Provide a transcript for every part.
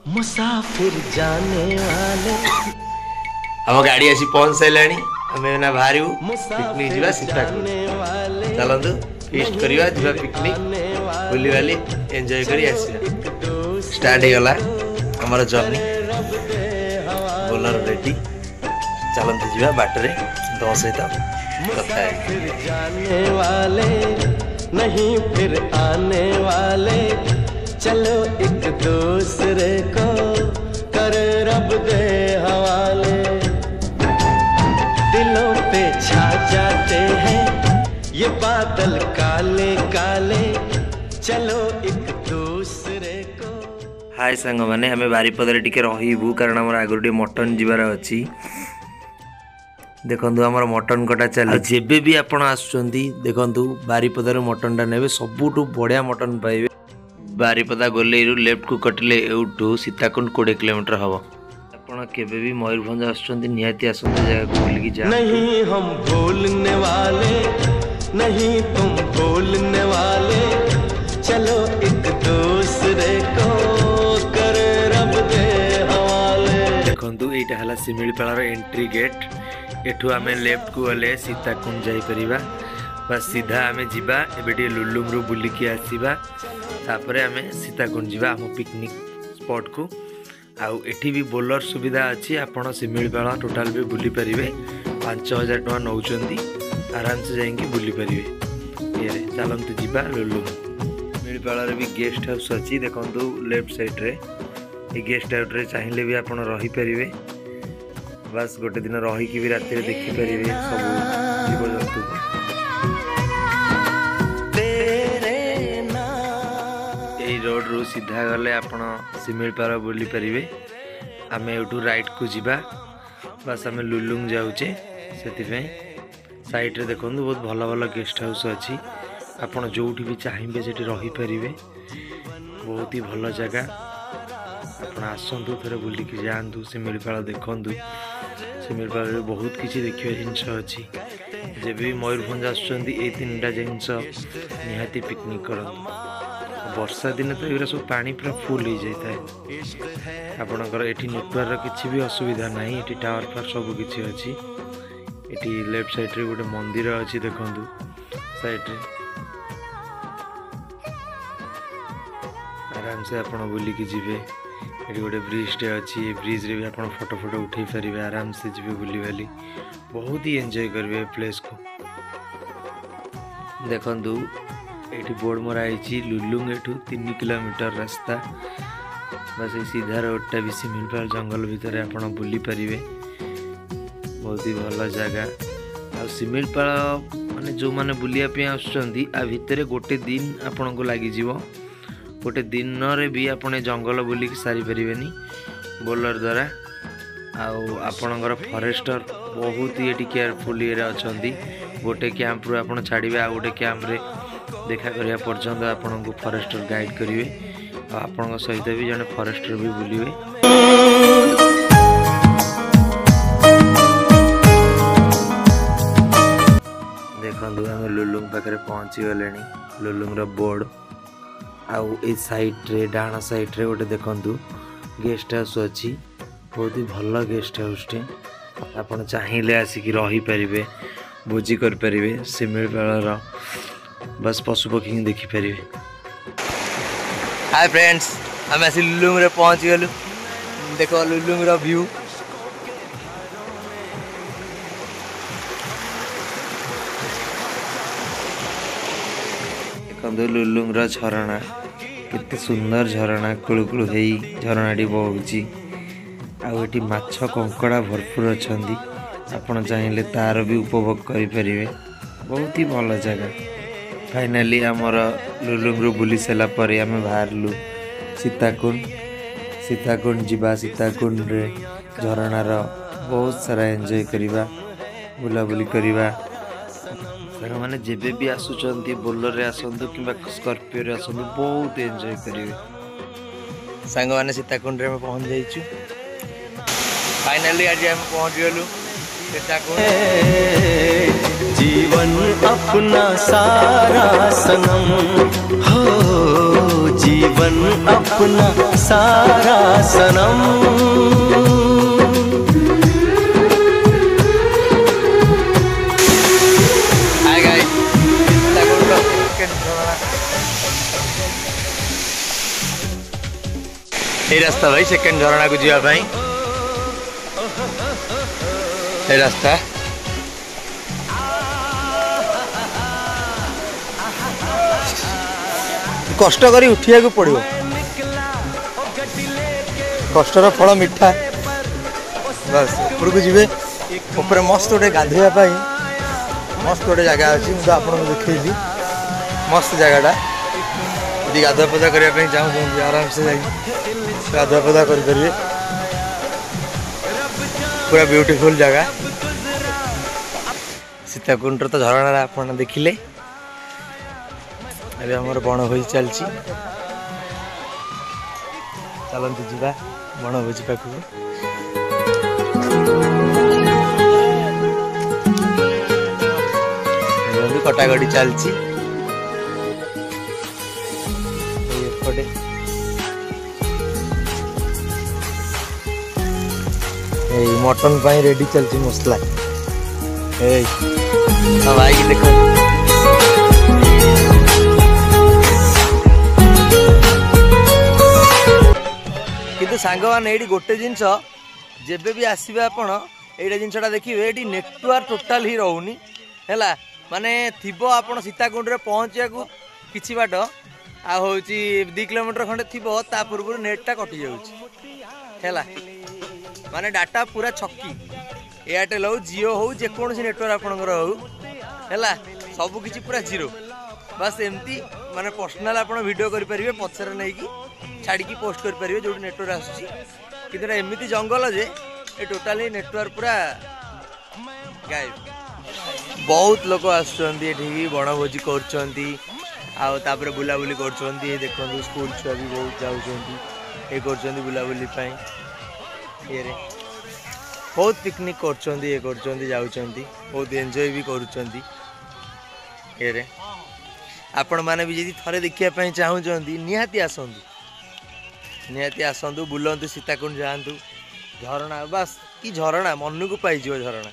मुसाफिर जाने वाले हम गाड़ी आसी पहुंच सारे आम ना बाहर पिकनिक जावा सीताकुंड चलतु फीस्ट करवा जा पिकनिक बुली बाली एंजॉय करी आसिया स्टार्ट हो गला हमर जर्नी बोलर रेडी चलते जा बाटरे दो सहित कथा जाने वाले नहीं फिर आने वाले चलो एक दूसरे को कर रब दे हवाले दिलों पे छा जाते हैं ये बादल काले काले चलो एक दूसरे को। हाय सांग मैंने आम बारिपदार टिके रहीबू कारण आम आगुरी मटन जीवार अच्छी देखु आमर मटन कटा चल जेबे भी आपण आसुचंदी देखु बारिपदार मटनटा नेबे सबुठु बढ़िया मटन पाइबे। बारिपदा गोलेरु लेफ्ट को कटिले एउठू सीताकुंड 20 किलोमीटर हम आपण केबे भी मयूरभंज आसुचंदी निहाती आसंते जगह को बुलिकी जा। नहीं हम भूलने वाले नहीं तुम भूलने वाले चलो एक दूसरे को कर रब दे हवाले। देखंतु एटा हला सिमिलपाळार एंट्री गेट एठू आमे लेफ्ट को गले सीताकुंड जाई परिबा बस सीधा आमे जिबा एबेटी लुलुंगरु बुलिकी आसीबा तापरे आमे सीताकुंड जिबा हम पिकनिक स्पॉट को आउ एठी भी बोलर सुविधा अच्छी आपण सिमिलपाळा टोटाल भी बुली परिबे 5000 टका नौचंदी आराम से जाएंगे बुली परिबे ये चलंतु जिबा लुलुंग सिमिलपाळार भी गेस्ट हाउस अच्छी देखंतु लेफ्ट साइड रे ए गेस्ट हाउस रे चाहिले भी आपण रही परिबे बस गोटे दिन रही भी रात देखी पारे सब जीव जंतु यही रोड रू सीधा गले आपण सिमिलपाळ बुली पारे आम एठू राइट को जीवा बस आम लुलुंग जाऊे से साइड रे देखो बहुत भल भल गेस्ट हाउस अच्छी आपण जो भी चाहिए से रही पारे बहुत ही भल जगह आप आसतु थे बुलिकी जातु सिमिलपाळ देखु सिमिलपाळ बहुत किसी देखिए जिनस अच्छी जब भी मयूरभंज आसुचंदी ए 3टा जिनस निहाती पिकनिक करंतु वर्षा दिन तो ये सब पानी पूरा फुल हो जाए आपणकर एटी नेटवर्क किसी भी असुविधा नहीं एटी टावर फावर सब किसी अच्छी एटी लेफ्ट साइड रे गोटे मंदिर अच्छी देखंतु साइड रे आराम से आपण बुलिकी जिवे ये गोटे ब्रिजटे अच्छी ब्रिज रे भी आप फोटो फोटो उठे पारे आराम से जी बुली बाली बहुत ही एंजॉय करेंगे प्लेस को देखु ये बोर्ड मराई लुलुंग एठू 3 किलोमीटर रास्ता बस ये सीधा रोडटा भी सिमिलपाळ जंगल भितर आप बुली पारे बहुत ही भल जगह आ सिमिलपाळ माने जो माने बुलिया आसुचंदी आ भितर गोटे दिन आपण को लागी जीवो गोटे दिन रे भी आपने जंगल बुलिकी सारी पारे बोलर द्वारा आपणकर फॉरेस्टर बहुत ही ये केयरफुल ये अच्छा गोटे कैंप रू आप छाड़े आ गोटे कैंप रे देखा करने पर्यंत आपन को फॉरेस्टर गाइड करेंगे आपण सहित भी जड़े फॉरेस्टर भी बुलिवे देखु आम लुलुंग पाखे पहुँची गले लुलुंग बोर्ड आउ ए साइड रे डाण साइड रे गोटे देखंतु गेस्ट हाउस अच्छी बहुत ही भल गेस्ट हाउस टे आपन चाहिए आसिक रही पारे भोजी कर पारे सिमिलपाळ बस पशु पक्षी देखी पारे। हाय फ्रेंड्स आम आसी लुलुंग रे पहुंच गलु देखो लुलुंग रो व्यू देखो लुलुंग रो झरणा कितने सुंदर झरणा कुलुकुलु हेई झरणाटी बहुची आठी माछ कंकड़ा भरपूर अच्छा आपण चाहिए तार भी उपभोग करें बहुत ही भल जगह फाइनाली आमर लुलुंग बुली सारा पर आम बाहरलु सीताकुंड सीताकुंड जीवा सीताकुंड रे झरणार बहुत सारा एंजॉय करवा बुलाबुली करवा सार मैंने जेबे भी आसुचंती बोलर रे आसंतु किंबा स्कॉर्पियो रे आसंतु बहुत एंजॉय करेंगे सांग मैंने सीताकुंड रे पहुंच जाइछु फाइनाली आज हम पहुंच गलु सीताकुंड जीवन अपना सारा सनम हो, जीवन अपना सारा सनम। ये रास्ता भाई सेकेंड झरणा को जावाई, ये रास्ता कष्ट करी उठिया को पड़ो, कष्टर फल मिठा। बस ऊपर को जीवे, ऊपर मस्त गोटे गाधोवा मस्त गोटे जगह अच्छी, मुझे आपको देखी मस्त जगहटा। यदि गाधुआ पदा करने चाहूँ आराम से जाइए गाधुआ पदा करें, पूरा ब्यूटीफुल जगह। सीताकुंड तो झरणा आप देखिले, अभी आमर बनभोजी चलती, चलते जावा बनभोजी पाखक। कटाकटी चलती मटन पाई रेडी चलती मसला। भाई की देखो किंतु सांग मैंने ये गोटे जिनस जेबे भी आसबे आपण ये जिनसा देखिए, ये नेटवर्क टोटाल ही रोनी है, माने थिबो आपण सीताकुंड रे पहुँचा को किछि बाट आ होची 2 किलोमीटर खंडे थिबो, ता पूर्व नेटटा कटि जाउची हैला, माने डाटा पूरा छक्की। एयरटेल हो जियो हो जेकोसी नेटवर्क आपणकर हो हैला, सब किछि पूरा जीरो। बस एमती माने पर्सनल आपण वीडियो करि परिबे, पछर नै कि छाड़ी की पोस्ट करि परिबे जो नेटवर्क आसुची। किंतु एमती जंगल जे ए टोटली नेटवर्क पूरा गायब। बहुत लोक आसुचंती एठी बनभोजी करचंती, आउ तापर बुलाबुली करचंती। देखंतु स्कूल छुआ भी बहुत जाउचंती, ए करचंती बुलाबुली पई, ये रे बहुत पिकनिक करचंती, ए करचंती जाउचंती, बहुत एंजॉय भी करूचंती। ये रे आपण माने भी यदि थरे देखिया पई चाहुचंती निहाती आसंतु, निहाती आसंतु, बुलंतु, सीताकुंड जांतु। झरणा बस कि झरणा मन को पाई जिवो, झरणा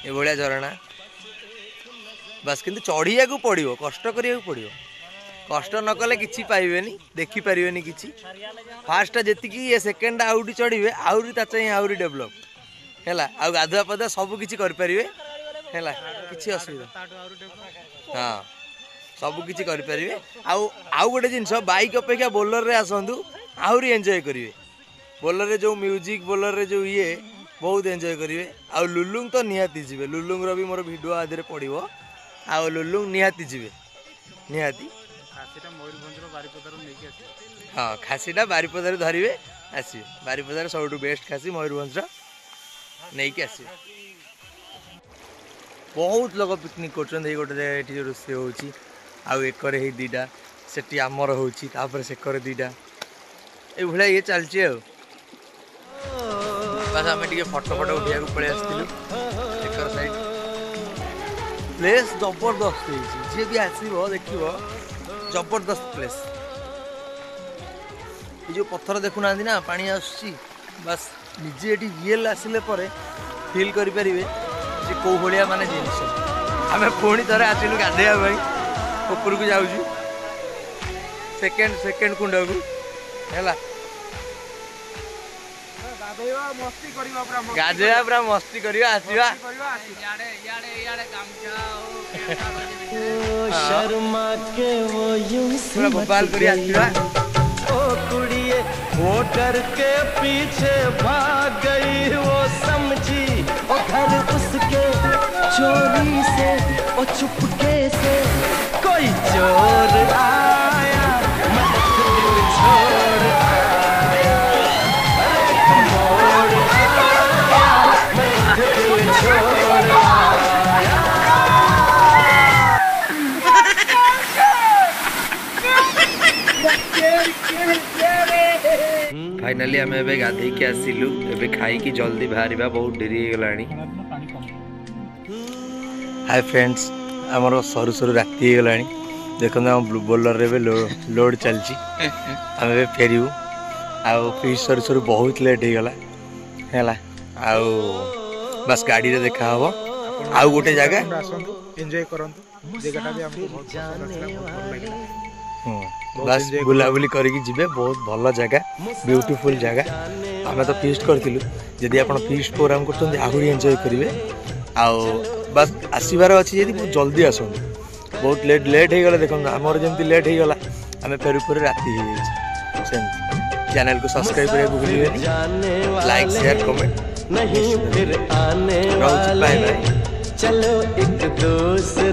ए भलिया झरणा बस। किंतु चढ़िया को पड़ो, कष्ट करिया को पड़ो, कष्ट न कले किछि पाइबेनी, देखि परिबेनी किछि। फास्ट जेतिकी ये सेकेंड आउटी चढ़िबे आउरी ता चाहिँ आउरी डेवलप हैला, आ गाधुआ पदा सब किछि कर परिबे हैला, किछि असुविधा हां सब किछि कर परिबे। आउ गोटे जिंस बाइक अपेक्षा बोलर रे आसंतु, आउरी एंजॉय करिवे। बोलर रे जो म्यूजिक, बोलर रे जो ये बहुत एंजॉय करिवे। आ लुलुंग तो निहाती जिवे, लुलुंग रो भी मोर वीडियो आदरे पड़िबो। आ लुलुंग निहाती जिवे, निहाती हाँ खासीटा बारिपदार धरवे आसवे, बारिपदार सब बेस्ट खासी मयूरभंज नहीं कि आसवे। बहुत लोग पिकनिक कर गोटे जो रोषे होची, आउ एकर ही 2टा सेठी आमर होची, तापर सेकर 2टा ए भलिया ये चलची। बस आम टे फटो फटो उठा पलि आसलु, एकर साइड प्लेस जबरदस्त जी भी आसो देखो, जबरदस्त प्लेस। ये जो पत्थर देखुना ना पानी आसुची, बस निजे ये रियल आसिले पर फील करें जे कौ भाया माने जिनस। आम पुणी थे आसलु गाधेया ऊपर को जाऊँ सेकेंड कुंड को है, गाधेया पूरा मस्ती करवा आसवा। शर्मा के वो यूं भोपाल करी आसवा। ओ कुड़िए वो डर के पीछे भाग गई, वो समझी ओ घर उसके चोरी से, ओ चुपके से कोई चोर आया, मत दिल छोड़ आया, अरे मोड़ आया, मत दिल छोड़ आया। फाइनाली आम ए गाधे के आसिलु, ए खाई जल्दी बाहर बहुत डेरी हो गलानी। हाय फ्रेंड्स आमर सरू सरू राति हो गला देखो आम ब्लू बोलर रे लोड चलची आम फेरू आउ फिश सरू सरू बहुत लेट हो गला है आउ बस गाड़ी रे देखा हम आउ गोटे जगह एंजॉय करंतु जगहटा भी हमको बहुत पसंद आछला बहुत भल लागला बस बुलाबुली करके जिबे बहुत भल जगह ब्यूटीफुल जगह आम तो फीस्ट करथिलु जदि आपण फीस्ट प्रोग्राम करछन आहुरी एंजॉय करिवे आउ बस आसबार अच्छी जदि बहुत जल्दी आसନ୍ତୁ बहुत लेट हो गला देखो आमर जमी लेट हो गला आम फेरू फेरू राति हो चैनल को सब्सक्राइब करने को भूलिए लाइक शेयर कमेंट नहीं फिर आने बाय बाय चलो एक दूसरे